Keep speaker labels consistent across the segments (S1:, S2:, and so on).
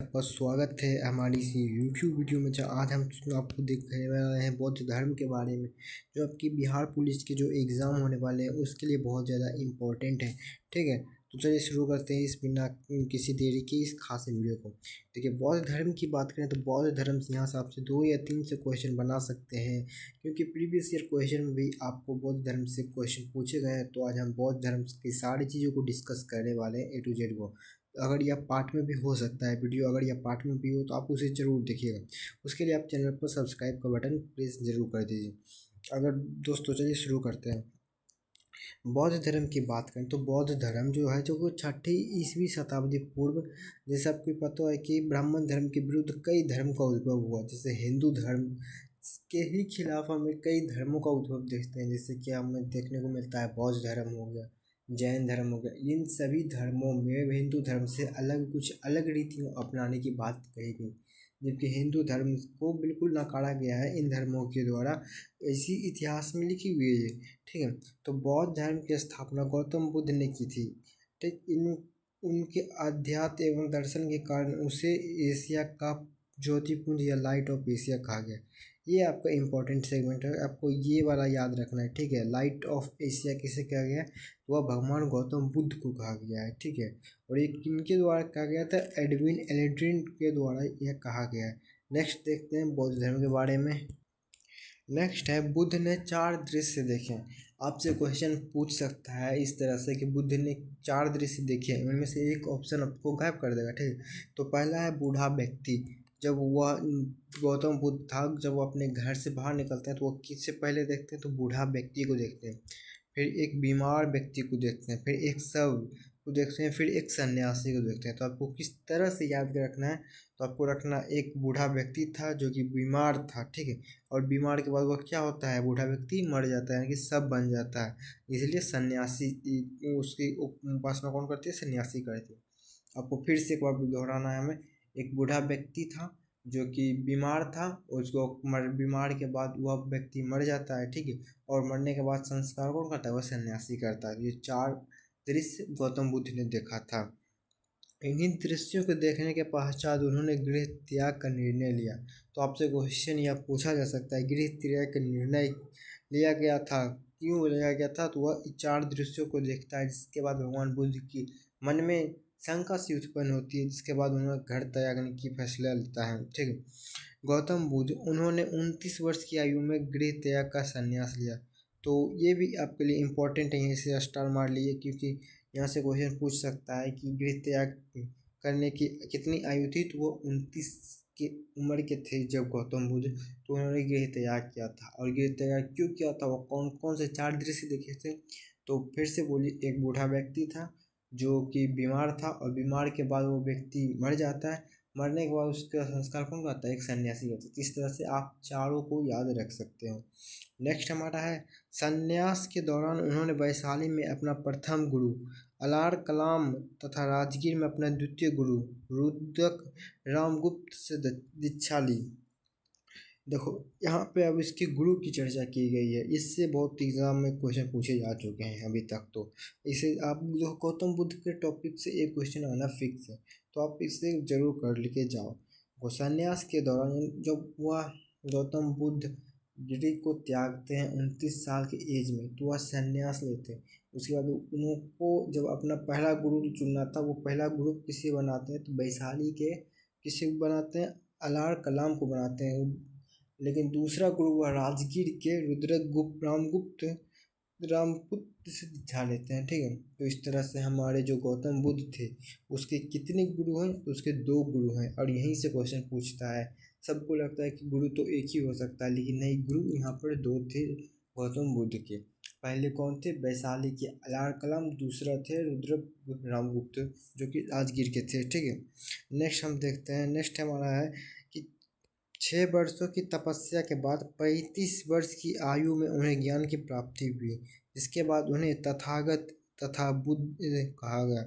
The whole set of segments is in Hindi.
S1: आपका स्वागत है हमारी इसी यूट्यूब वीडियो में। जो आज हम आपको दिखाने वाले हैं बौद्ध धर्म के बारे में, जो आपकी बिहार पुलिस के जो एग्ज़ाम होने वाले हैं उसके लिए बहुत ज़्यादा इम्पोर्टेंट है। ठीक है, तो चलिए शुरू करते हैं इस बिना किसी देरी के इस खास वीडियो को। देखिए, बौद्ध धर्म की बात करें तो बौद्ध धर्म से यहाँ से आपसे 2 या 3 से क्वेश्चन बना सकते हैं, क्योंकि प्रीवियस ईयर क्वेश्चन में भी आपको बौद्ध धर्म से क्वेश्चन पूछे गए हैं। तो आज हम बौद्ध धर्म की सारी चीज़ों को डिस्कस करने वाले हैं, A to Z को। अगर यह पार्ट में भी हो सकता है वीडियो, अगर यह पार्ट में भी हो तो आप उसे ज़रूर देखिएगा। उसके लिए आप चैनल पर सब्सक्राइब का बटन प्रेस ज़रूर कर दीजिए। अगर दोस्तों चलिए शुरू करते हैं। बौद्ध धर्म की बात करें तो बौद्ध धर्म जो है, जो वो 6ठी ईस्वी शताब्दी पूर्व, जैसे आपको पता है कि ब्राह्मण धर्म के विरुद्ध कई धर्म का उद्भव हुआ। जैसे हिंदू धर्म के ही खिलाफ हमें कई धर्मों का उद्भव देखते हैं, जैसे कि हमें देखने को मिलता है बौद्ध धर्म हो गया, जैन धर्म हो गया। इन सभी धर्मों में हिंदू धर्म से अलग कुछ अलग रीतियों अपनाने की बात कही गई, जबकि हिंदू धर्म को बिल्कुल नकारा गया है इन धर्मों के द्वारा। ऐसी इतिहास में लिखी हुई है। ठीक है, तो बौद्ध धर्म की स्थापना गौतम बुद्ध ने की थी। ठीक, इन उनके अध्यात्म एवं दर्शन के कारण उसे एशिया का ज्योतिपुंज या लाइट ऑफ एशिया कहा गया। ये आपका इम्पोर्टेंट सेगमेंट है, आपको ये वाला याद रखना है। ठीक है, लाइट ऑफ एशिया किसे कहा गया? तो वह भगवान गौतम बुद्ध को कहा गया है। ठीक है, और ये किनके द्वारा कहा गया था? एडविन एल्ड्रिन के द्वारा यह कहा गया है। नेक्स्ट देखते हैं बौद्ध धर्म के बारे में। नेक्स्ट है, बुद्ध ने 4 दृश्य देखे। आपसे क्वेश्चन पूछ सकता है इस तरह से कि बुद्ध ने 4 दृश्य देखे, उनमें से एक ऑप्शन आपको गायब कर देगा। ठीक, तो पहला है बूढ़ा व्यक्ति। जब वह गौतम बुद्ध था, जब वो अपने घर से बाहर निकलते हैं तो वो किससे पहले देखते हैं? तो बूढ़ा व्यक्ति को देखते हैं। फिर एक बीमार व्यक्ति को देखते हैं, फिर एक शव को देखते हैं, फिर एक सन्यासी को देखते हैं। तो आपको किस तरह से याद रखना है? तो आपको रखना, एक बूढ़ा व्यक्ति था जो कि बीमार था। ठीक है, और बीमार के बाद वह क्या होता है? बूढ़ा व्यक्ति मर जाता है, यानी कि सब बन जाता है। इसलिए सन्यासी, उसकी उपासना कौन करती है? सन्यासी करती है। आपको फिर से एक बार दोहराना है हमें। एक बूढ़ा व्यक्ति था जो कि बीमार था, उसको बीमार के बाद वह व्यक्ति मर जाता है। ठीक है, और मरने के बाद संस्कार कौन करता है? वह सन्यासी करता है। ये 4 दृश्य गौतम बुद्ध ने देखा था। इन्हीं दृश्यों को देखने के पश्चात उन्होंने गृह त्याग का निर्णय लिया। तो आपसे क्वेश्चन यह पूछा जा सकता है, गृह त्याग का निर्णय लिया गया था, क्यों लिया गया था? तो वह 4 दृश्यों को देखता है, जिसके बाद भगवान बुद्ध की मन में शंका सी उत्पन्न होती है, जिसके बाद उन्होंने घर त्यागने की फैसला लेता है। ठीक है, गौतम बुद्ध उन्होंने 29 वर्ष की आयु में गृह त्याग का संन्यास लिया। तो ये भी आपके लिए इम्पोर्टेंट है, यहीं से स्टार मार लिए, क्योंकि यहाँ से क्वेश्चन पूछ सकता है कि गृह त्याग करने की कितनी आयु थी? तो वो 29 की उम्र के थे जब गौतम बुद्ध, तो उन्होंने गृह त्याग किया था। और गृह त्याग क्यों किया था? वो कौन कौन से 4 दृश्य देखे थे? तो फिर से बोलिए, एक बूढ़ा व्यक्ति था जो कि बीमार था, और बीमार के बाद वो व्यक्ति मर जाता है, मरने के बाद उसका संस्कार कौन करता है? एक सन्यासी करता है। इस तरह से आप चारों को याद रख सकते हो। नेक्स्ट हमारा है, संन्यास के दौरान उन्होंने वैशाली में अपना प्रथम गुरु अलार कलाम तथा राजगीर में अपना द्वितीय गुरु रुद्रक रामगुप्त से दीक्षा ली। देखो, यहाँ पे अब इसके गुरु की चर्चा की गई है। इससे बहुत एग्जाम में क्वेश्चन पूछे जा चुके हैं अभी तक। तो इसे आप जो गौतम बुद्ध के टॉपिक से एक क्वेश्चन आना फिक्स है, तो आप इसे जरूर कर लेके जाओ। वो संन्यास के दौरान जब वह गौतम बुद्ध गिरी को त्यागते हैं 29 साल की एज में, तो वह संन्यास लेते हैं। उसके बाद उनको जब अपना पहला गुरु चुनना था, वो पहला गुरु किसे बनाते हैं? तो वैशाली के किसे बनाते हैं? अलार कलाम को बनाते हैं। लेकिन दूसरा गुरु वह राजगीर के रामगुप्त से दीक्षा लेते हैं। ठीक है, तो इस तरह से हमारे जो गौतम बुद्ध थे उसके कितने गुरु हैं? तो उसके 2 गुरु हैं, और यहीं से क्वेश्चन पूछता है। सबको लगता है कि गुरु तो एक ही हो सकता है, लेकिन नहीं, गुरु यहाँ पर 2 थे गौतम बुद्ध के। पहले कौन थे? वैशाली के अलार कलाम, दूसरा थे रुद्र रामगुप्त जो कि राजगीर के थे। ठीक है, नेक्स्ट हम देखते हैं। नेक्स्ट हमारा है कि 6 वर्षों की तपस्या के बाद 35 वर्ष की आयु में उन्हें ज्ञान की प्राप्ति हुई, जिसके बाद उन्हें तथागत तथा बुद्ध कहा गया।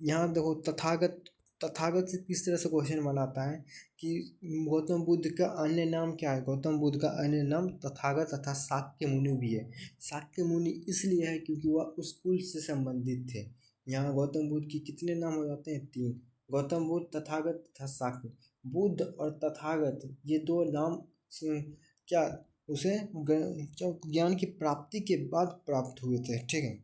S1: यहाँ देखो, तथागत तथागत से किस तरह से क्वेश्चन बनाता है कि गौतम बुद्ध का अन्य नाम क्या है? गौतम बुद्ध का अन्य नाम तथागत तथा शाक्य मुनि भी है। शाक्य मुनि इसलिए है क्योंकि वह उस कुल से संबंधित थे। यहाँ गौतम बुद्ध की कितने नाम हो जाते हैं? 3। गौतम बुद्ध, तथागत तथा शाक्य। बुद्ध और तथागत ये दो नाम क्या उसे ज्ञान की प्राप्ति के बाद प्राप्त हुए थे, ठीक है।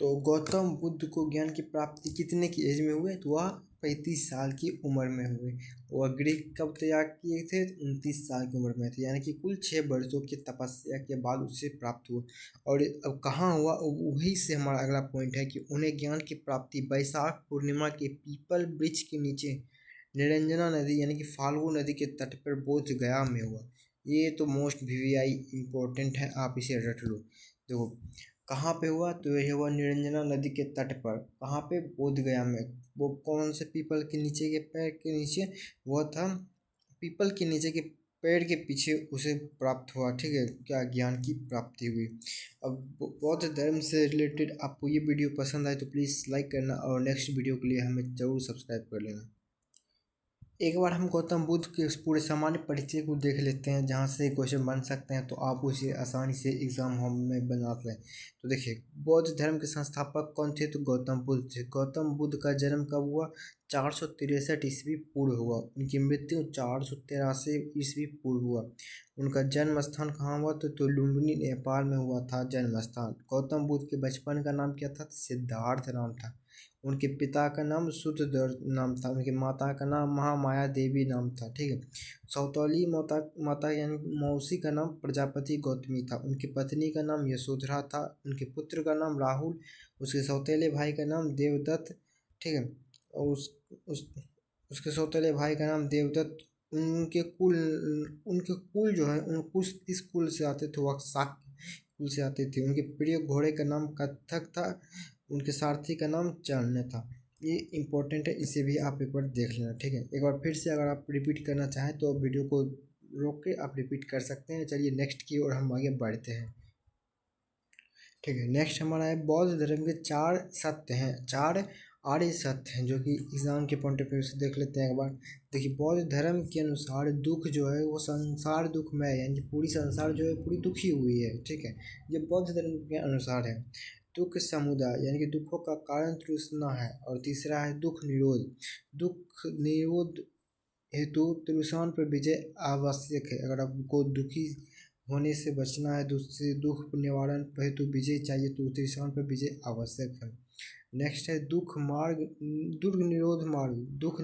S1: तो गौतम बुद्ध को ज्ञान की प्राप्ति कितने की एज में हुए, तो वह 35 साल की उम्र में हुए। वह ग्रीक कब तैयार किए थे, 29 साल की उम्र में थे, यानी कि कुल 6 वर्षों की तपस्या के बाद उसे प्राप्त हुआ। और अब कहाँ हुआ, वही से हमारा अगला पॉइंट है कि उन्हें ज्ञान की प्राप्ति वैशाख पूर्णिमा के पीपल वृक्ष के नीचे निरंजना नदी यानी कि फाल्गु नदी के तट पर बोध गया में हुआ। ये तो मोस्ट वीवीआई इम्पोर्टेंट है, आप इसे रट लो। देखो कहाँ पे हुआ, तो यह हुआ निरंजना नदी के तट पर। कहाँ पे, बोध गया में। वो कौन से पीपल के नीचे के पेड़ के नीचे, वह था पीपल के नीचे के पेड़ के पीछे उसे प्राप्त हुआ, ठीक है, क्या ज्ञान की प्राप्ति हुई। अब बौद्ध धर्म से रिलेटेड आपको ये वीडियो पसंद आए तो प्लीज़ लाइक करना और नेक्स्ट वीडियो के लिए हमें ज़रूर सब्सक्राइब कर लेना। एक बार हम गौतम बुद्ध के उस पूरे सामान्य परिचय को देख लेते हैं, जहाँ से क्वेश्चन बन सकते हैं, तो आप उसे आसानी से एग्जाम हॉल में बना लें। तो देखिए, बौद्ध धर्म के संस्थापक कौन थे, तो गौतम बुद्ध थे। गौतम बुद्ध का जन्म कब हुआ, 463 ईस्वी पूर्व हुआ। उनकी मृत्यु 483 ईस्वी पूर्व हुआ। उनका जन्म स्थान कहाँ हुआ, तो लुम्बिनी नेपाल में हुआ था जन्म स्थान। गौतम बुद्ध के बचपन का नाम क्या था, सिद्धार्थ नाम था। उनके पिता का नाम शुद्धोधर नाम था। उनकी माता का नाम महामाया देवी नाम था, ठीक है। सौतौली माता यानी मौसी का नाम प्रजापति गौतमी था। उनकी पत्नी का नाम यशोधरा था। उनके पुत्र का नाम राहुल, उसके सौतेले भाई का नाम देवदत्त, ठीक है। और उस उसके सौतेले भाई का नाम देवदत्त। उनके कुल जो है, उन कुछ इस कुल से आते थे, वह शाक्य कुल से आते थे। उनके प्रिय घोड़े का नाम कत्थक था। उनके सारथी का नाम चाणक्य था। ये इंपॉर्टेंट है, इसे भी आप एक बार देख लेना, ठीक है। एक बार फिर से अगर आप रिपीट करना चाहें तो वीडियो को रोक के आप रिपीट कर सकते हैं। चलिए नेक्स्ट की ओर हम आगे बढ़ते हैं, ठीक है। नेक्स्ट हमारा है बौद्ध धर्म के 4 सत्य हैं, 4 आर्य सत्य हैं, जो कि एग्जाम के पॉइंट ऑफ व्यू से देख लेते हैं एक बार। देखिए, बौद्ध धर्म के अनुसार दुख जो है वो संसार दुखमय है, यानी पूरी संसार जो है पूरी दुखी हुई है, ठीक है। ये बौद्ध धर्म के अनुसार है। दुख समुदाय यानी कि दुखों का कारण तृष्णा है। और तीसरा है दुख निरोध। दुख निरोध हेतु तृषान पर विजय आवश्यक है। अगर आपको दुखी होने से बचना है, दूसरे दुख निवारण हेतु विजय चाहिए, तो तृषान पर विजय आवश्यक है। नेक्स्ट है दुख मार्ग, दुर्ग निरोध मार्ग। दुख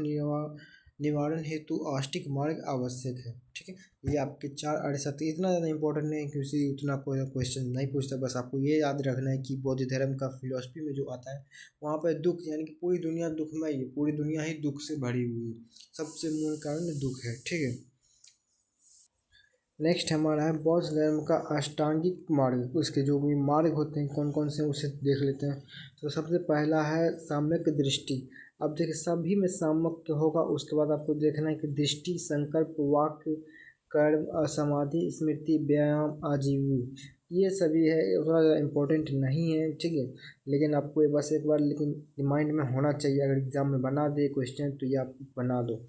S1: निवारण हेतु आस्तिक मार्ग आवश्यक है, ठीक है। ये आपके 4 अड़सठ इतना ज़्यादा इंपॉर्टेंट नहीं क्योंकि उतना कोई क्वेश्चन नहीं पूछता। बस आपको ये याद रखना है कि बौद्ध धर्म का फिलॉसफी में जो आता है, वहाँ पर दुख यानी कि पूरी दुनिया दुखमय है, पूरी दुनिया ही दुख से भरी हुई है, सबसे मूल कारण दुख है, ठीक है। नेक्स्ट हमारा है बौद्ध धर्म का अष्टांगिक मार्ग। उसके जो भी मार्ग होते हैं कौन कौन से, उसे देख लेते हैं। तो सबसे पहला है साम्यक दृष्टि। अब देखिए, सभी में साम्यक होगा, उसके बाद आपको देखना है कि दृष्टि, संकल्प, वाक्य, कर्म, समाधि, स्मृति, व्यायाम, आजीवन, ये सभी है। उतना ज़्यादा इम्पोर्टेंट नहीं है, ठीक है, लेकिन आपको ये बस एक बार लेकिन रिमाइंड में होना चाहिए। अगर एग्जाम में बना दे क्वेश्चन तो ये आप बना दो।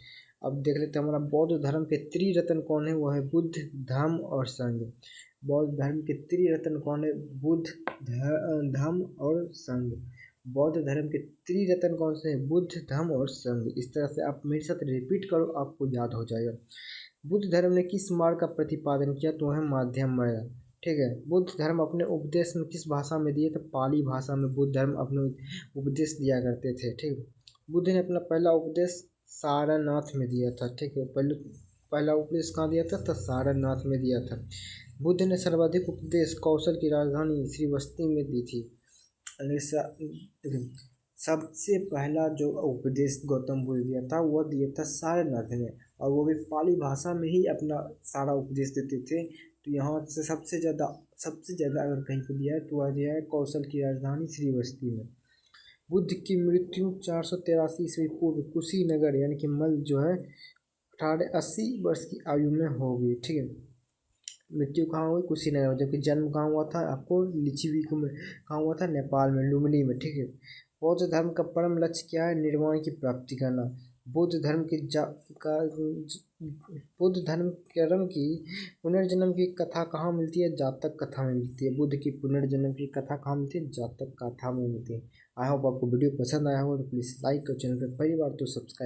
S1: अब देख लेते हैं हमारा बौद्ध धर्म के त्रिरत्न कौन है, वो है बुद्ध, धम्म और संघ। बौद्ध धर्म के त्रिरत्न कौन है, बुद्ध, धम्म और संघ। बौद्ध धर्म के त्रिरत्न कौन से हैं, बुद्ध, धम्म और संघ। इस तरह से आप मेरे साथ रिपीट करो, आपको याद हो जाएगा। बुद्ध धर्म ने किस मार्ग का प्रतिपादन किया, तो है माध्यम मार्ग, ठीक है। बुद्ध धर्म अपने उपदेश में किस भाषा में दिए, तो पाली भाषा में बुद्ध धर्म अपने उपदेश दिया करते थे, ठीक है। बुद्ध ने अपना पहला उपदेश सारनाथ में दिया था, ठीक है। पहला उपदेश कहाँ दिया था, तो सारनाथ में दिया था। बुद्ध ने सर्वाधिक उपदेश कौशल की राजधानी श्रीवस्ती में दी थी। सबसे पहला जो उपदेश गौतम बुद्ध दिया था वह दिया था सारनाथ में, और वो भी पाली भाषा में ही अपना सारा उपदेश देते थे। तो यहाँ से सबसे ज़्यादा अगर कहीं पर दिया है तो वह दिया है कौशल की राजधानी श्रीवस्ती में। बुद्ध की मृत्यु 483 ईस्वी पूर्व कुशीनगर यानी कि मल जो है 1880 वर्ष की आयु में हो गई, ठीक है। मृत्यु कहाँ हुई, कुशीनगर में, जबकि जन्म कहाँ हुआ था आपको, लिच्छिविक में। कहाँ हुआ था, नेपाल में, लुम्बिनी में, ठीक है। बौद्ध धर्म का परम लक्ष्य क्या है, निर्वाण की प्राप्ति करना। बुद्ध धर्म की बुद्ध धर्म की पुनर्जन्म की कथा कहाँ मिलती है, जातक कथा में मिलती है। बुद्ध की पुनर्जन्म की कथा कहाँ मिलती है, जातक कथा में मिलती है। आई होप आपको वीडियो पसंद आया होगा, तो प्लीज़ लाइक और चैनल पर पहली बार तो सब्सक्राइब